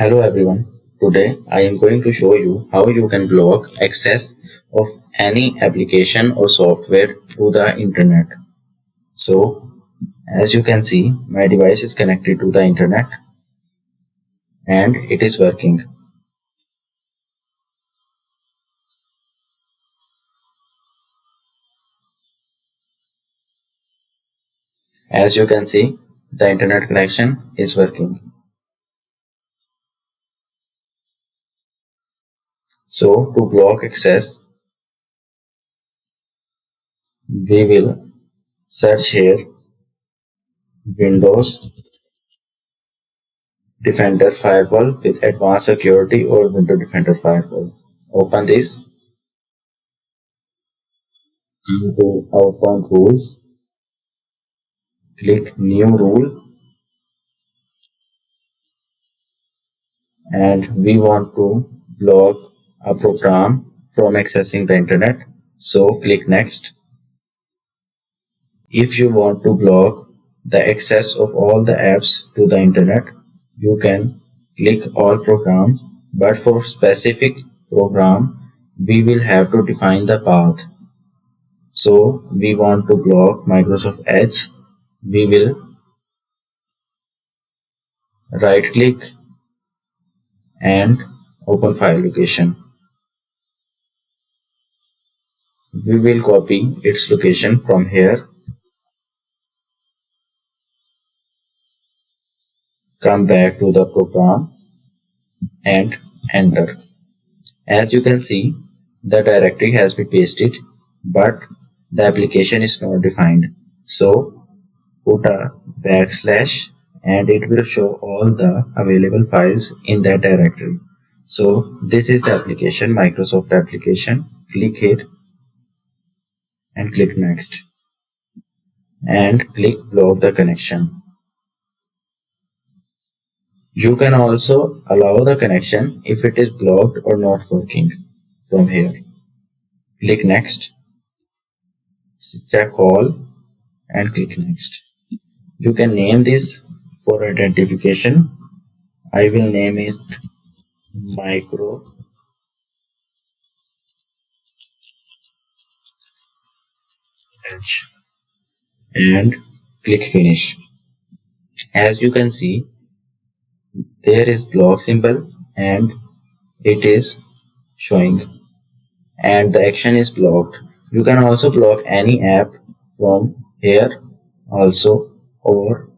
Hello everyone. Today I am going to show you how you can block access of any application or software to the internet. So as you can see, my device is connected to the internet and it is working. As you can see, the internet connection is working. So to block access, we will search here Windows Defender Firewall with advanced security or Windows Defender Firewall. Open this. Go to Outbound Rules. Click New Rule and we want to block a program from accessing the internet. So click Next. If you want to block the access of all the apps to the internet, you can click All Programs, but for specific program, we will have to define the path. So we want to block Microsoft Edge. We will right click and open file location. We will copy its location from here, come back to the program and enter. As you can see, the directory has been pasted, but the application is not defined. So put a backslash and it will show all the available files in that directory. So this is the application, Microsoft application. Click it and click Next and click Block the connection. You can also allow the connection if it is blocked or not working from here. Click Next, check all and click Next. You can name this for identification. I will name it Micro Edge and click Finish. As you can see, there is block symbol and it is showing and the action is blocked. You can also block any app from here also, or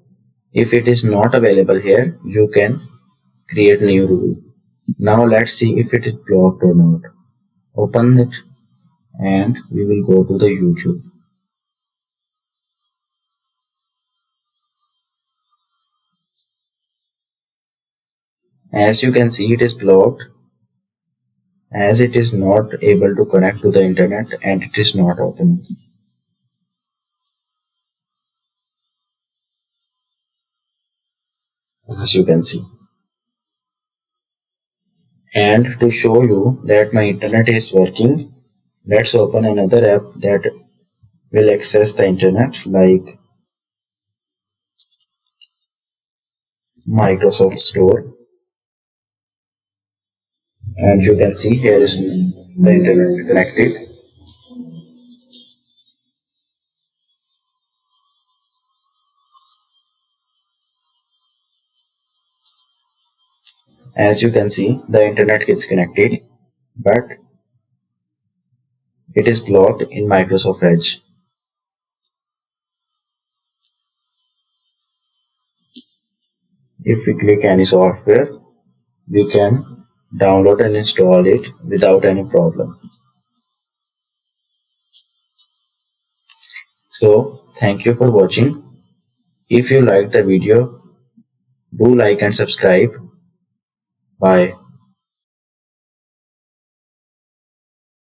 if it is not available here, you can create new rule. Now let's see if it is blocked or not. Open it and we will go to the YouTube. As you can see, it is blocked as it is not able to connect to the internet and it is not opening. As you can see. And to show you that my internet is working, let's open another app that will access the internet like Microsoft Store. And you can see here is the internet connected. As you can see, the internet is connected, but it is blocked in Microsoft Edge. If we click any software, we can download and install it without any problem. So, thank you for watching. If you liked the video, do like and subscribe. Bye.